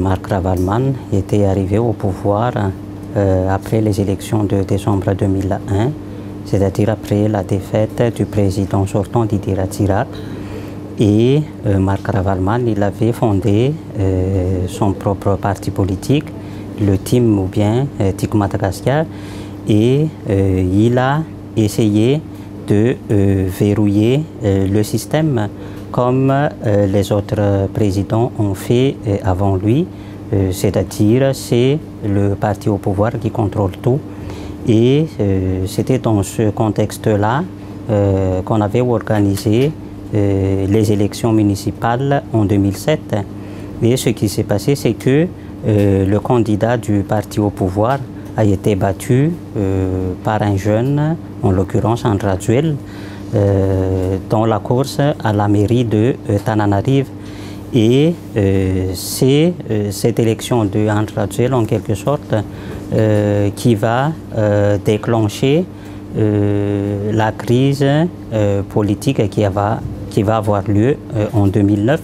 Marc Ravalman était arrivé au pouvoir après les élections de décembre 2001, c'est-à-dire après la défaite du président sortant Didier Ratsirac. Et Marc Ravalman, il avait fondé son propre parti politique, le TIM ou bien TIC Madagascar, et il a essayé de verrouiller le système comme les autres présidents ont fait avant lui, c'est-à-dire c'est le parti au pouvoir qui contrôle tout. Et c'était dans ce contexte-là qu'on avait organisé les élections municipales en 2007. Et ce qui s'est passé, c'est que le candidat du parti au pouvoir a été battu par un jeune, en l'occurrence Andra Djuel, dans la course à la mairie de Tananarive. Et c'est cette élection de Andra Djuel, en quelque sorte, qui va déclencher la crise politique qui va avoir lieu en 2009.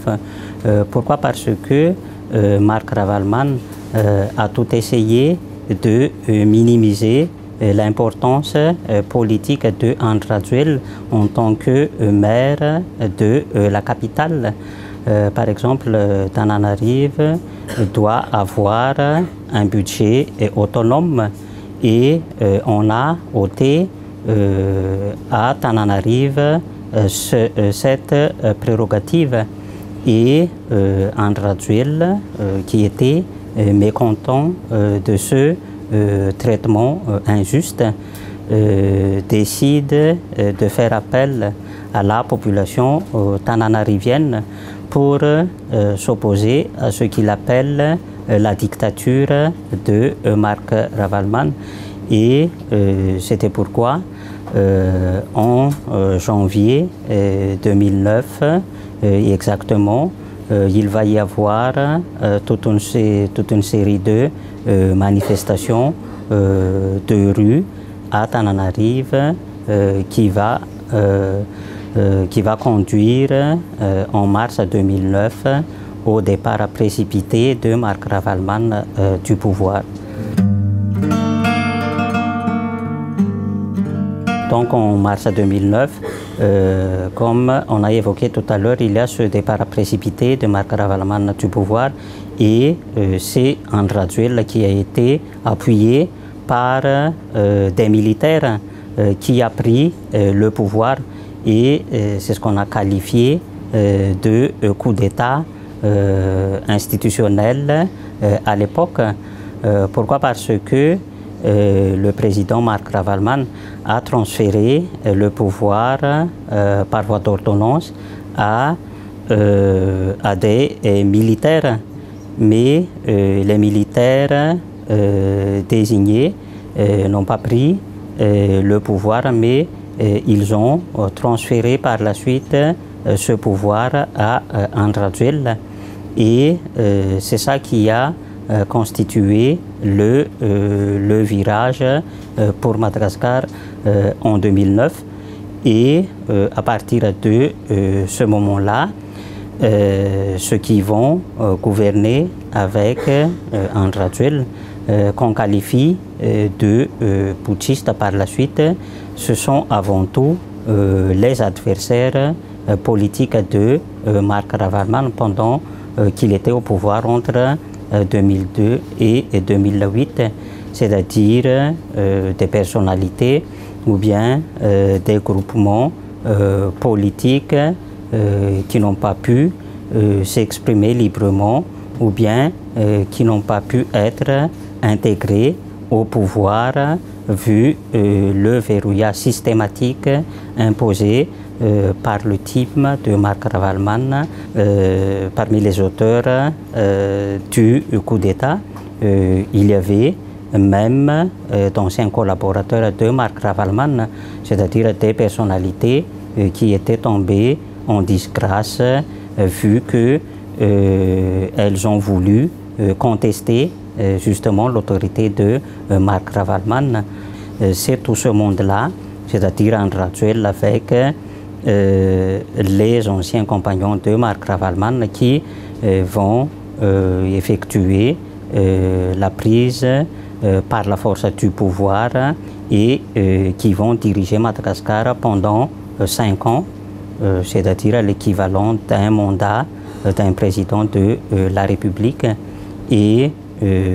Pourquoi? Parce que Marc Ravalman a tout essayé de minimiser l'importance politique de Andra Djuel en tant que maire de la capitale. Par exemple, Tananarive doit avoir un budget autonome et on a ôté à Tananarive cette prérogative. Et Andra Djuel, qui était mécontent de ce traitement injuste, décide de faire appel à la population tananarivienne pour s'opposer à ce qu'il appelle la dictature de Marc Ravalman. Et c'était pourquoi en janvier 2009 exactement, il va y avoir toute une série de manifestations de rue à Tananarive qui va conduire en mars 2009 au départ précipité de Marc Ravalman du pouvoir. Donc en mars 2009, comme on a évoqué tout à l'heure, il y a ce départ précipité de Marc Ravalman du pouvoir et c'est Andra Djuel qui a été appuyé par des militaires qui a pris le pouvoir et c'est ce qu'on a qualifié de coup d'État institutionnel à l'époque. Pourquoi? Parce que le président Marc Ravalman a transféré le pouvoir par voie d'ordonnance à des militaires. Mais les militaires désignés n'ont pas pris le pouvoir, mais ils ont transféré par la suite ce pouvoir à Andra Djuel. Et c'est ça qui a constitué le virage pour Madagascar en 2009. Et à partir de ce moment-là, ceux qui vont gouverner avec Andra Djuel, qu'on qualifie de putschistes par la suite, ce sont avant tout les adversaires politiques de Marc Ravalman pendant qu'il était au pouvoir entre 2002 et 2008, c'est-à-dire des personnalités ou bien des groupements politiques qui n'ont pas pu s'exprimer librement ou bien qui n'ont pas pu être intégrés au pouvoir vu le verrouillage systématique imposé par le team de Marc Ravalman parmi les auteurs du coup d'État. Il y avait même d'anciens collaborateurs de Marc Ravalman, c'est-à-dire des personnalités qui étaient tombées en disgrâce vu qu'elles ont voulu contester justement l'autorité de Marc Ravalman. C'est tout ce monde-là, c'est-à-dire Andra Djuel avec les anciens compagnons de Marc Ravalman qui vont effectuer la prise par la force du pouvoir et qui vont diriger Madagascar pendant 5 ans, c'est-à-dire l'équivalent d'un mandat d'un président de la République. Et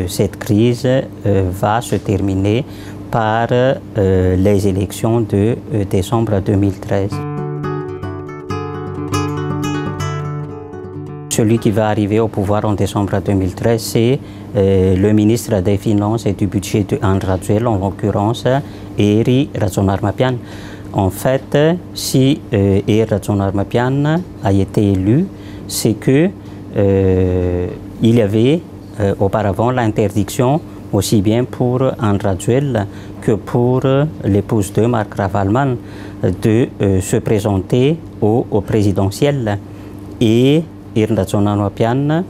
cette crise va se terminer par les élections de décembre 2013. Celui qui va arriver au pouvoir en décembre 2013, c'est le ministre des Finances et du Budget de Andraduel, en l'occurrence Eri Razonarmapian. En fait, si Eri Razonarmapian a été élu, c'est que il y avait auparavant l'interdiction aussi bien pour Andraduel que pour l'épouse de Marc Ravaloman de se présenter au présidentiel. Et Eri Razonarmapian,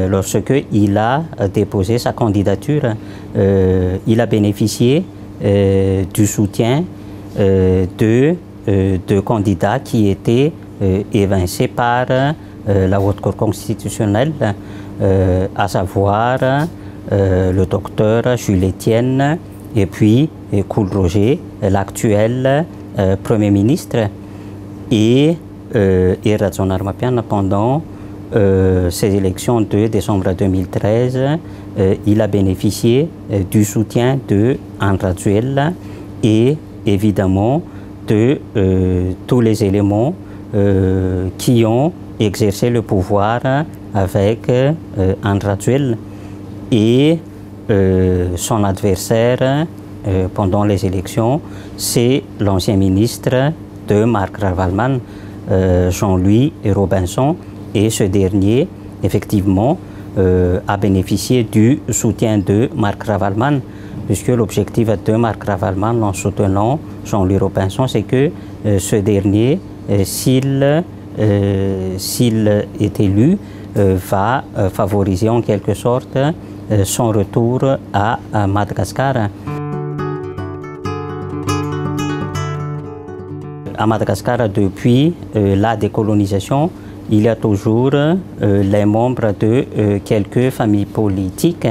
lorsqu'il a déposé sa candidature, il a bénéficié du soutien de candidats qui étaient évincés par la Haute Cour constitutionnelle, à savoir le docteur Jules Etienne et puis Koul Roger, l'actuel Premier ministre. Et Eri Razonarmapian, pendant ces élections de décembre 2013, il a bénéficié du soutien de Andraduel et évidemment de tous les éléments qui ont exercé le pouvoir avec Andraduel. Et son adversaire pendant les élections, c'est l'ancien ministre de Marc Ravaloman, Jean-Louis Robinson, et ce dernier, effectivement, a bénéficié du soutien de Marc Ravaloman, puisque l'objectif de Marc Ravaloman en soutenant Jean-Louis Robinson, c'est que ce dernier, s'il est élu, va favoriser en quelque sorte son retour à Madagascar. À Madagascar, depuis la décolonisation, il y a toujours les membres de quelques familles politiques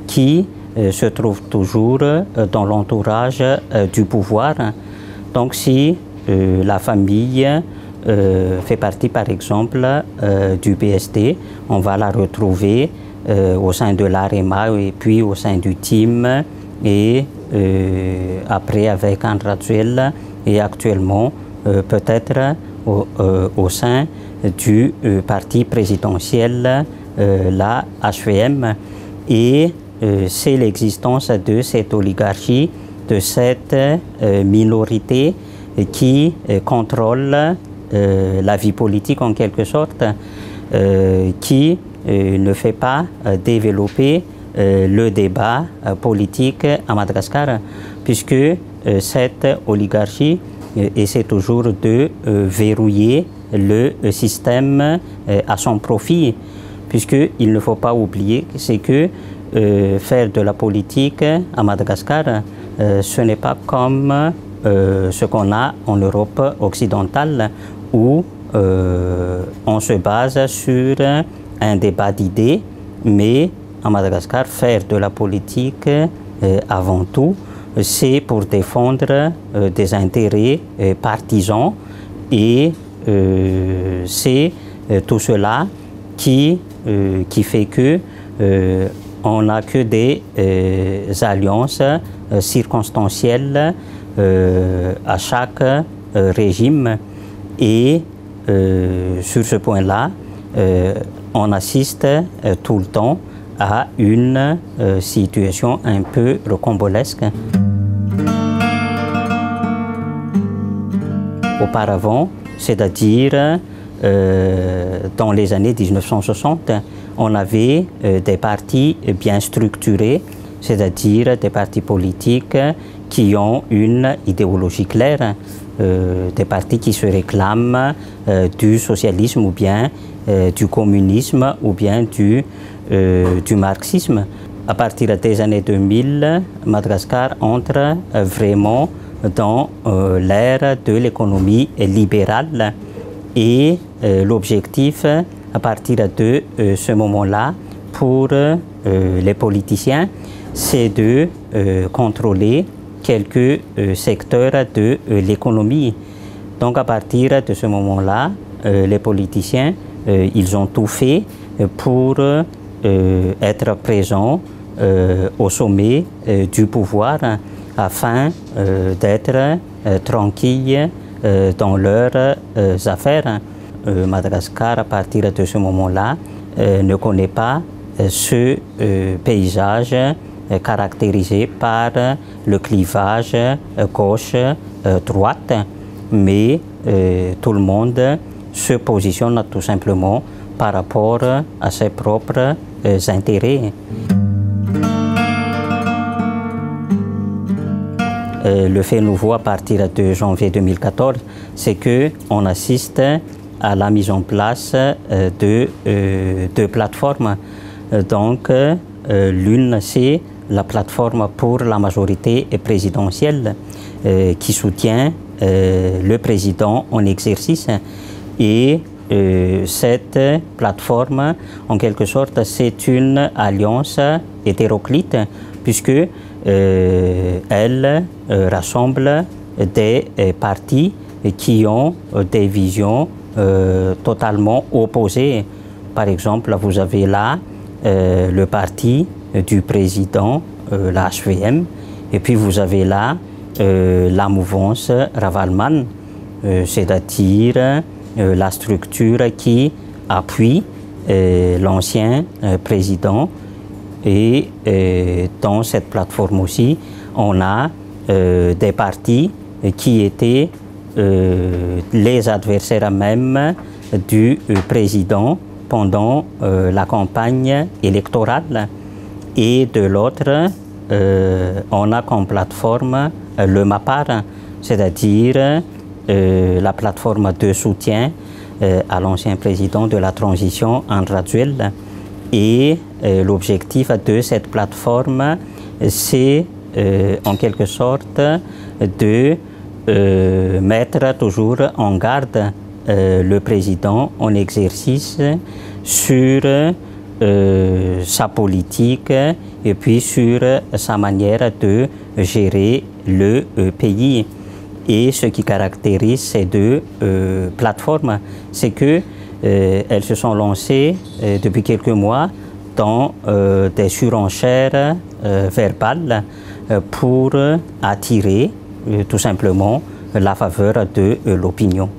qui se trouvent toujours dans l'entourage du pouvoir. Donc si la famille fait partie par exemple du PSD, on va la retrouver au sein de l'AREMA et puis au sein du TIM et après avec Andraduel et actuellement peut-être au sein du parti présidentiel, la HVM. Et c'est l'existence de cette oligarchie, de cette minorité qui contrôle la vie politique en quelque sorte, qui ne fait pas développer le débat politique à Madagascar, puisque cette oligarchie essaie toujours de verrouiller le système à son profit, puisqu'il ne faut pas oublier c'est que faire de la politique à Madagascar, ce n'est pas comme ce qu'on a en Europe occidentale, où on se base sur un débat d'idées, mais à Madagascar, faire de la politique avant tout, c'est pour défendre des intérêts partisans, et c'est tout cela qui fait que on n'a que des alliances circonstancielles à chaque régime. Et sur ce point-là, on assiste tout le temps à une situation un peu rocambolesque. Auparavant, c'est-à-dire dans les années 1960, on avait des partis bien structurés, c'est-à-dire des partis politiques qui ont une idéologie claire, des partis qui se réclament du socialisme ou bien du communisme ou bien du marxisme. À partir des années 2000, Madagascar entre vraiment dans l'ère de l'économie libérale, et l'objectif à partir de ce moment-là, pour les politiciens, c'est de contrôler quelques secteurs de l'économie. Donc à partir de ce moment-là, les politiciens, ils ont tout fait pour être présents au sommet du pouvoir afin d'être tranquilles dans leurs affaires. Madagascar, à partir de ce moment-là, ne connaît pas ce paysage caractérisé par le clivage gauche-droite, mais tout le monde se positionne tout simplement par rapport à ses propres intérêts. Le fait nouveau à partir de janvier 2014, c'est qu'on assiste à la mise en place de deux plateformes. Donc, l'une, c'est la plateforme pour la majorité présidentielle qui soutient le président en exercice. Et cette plateforme, en quelque sorte, c'est une alliance hétéroclite, puisque elle rassemble des partis qui ont des visions totalement opposées. Par exemple, vous avez là le parti du président, la HVM, et puis vous avez là la mouvance Ravalman, c'est-à-dire la structure qui appuie l'ancien président. Et dans cette plateforme aussi, on a des partis qui étaient les adversaires même du président pendant la campagne électorale. Et de l'autre, on a comme plateforme le MAPAR, c'est-à-dire la plateforme de soutien à l'ancien président de la transition André Azoulay. Et l'objectif de cette plateforme, c'est en quelque sorte de mettre toujours en garde le président en exercice sur sa politique et puis sur sa manière de gérer le pays. Et ce qui caractérise ces deux plateformes, c'est que elles se sont lancées depuis quelques mois dans des surenchères verbales pour attirer tout simplement la faveur de l'opinion.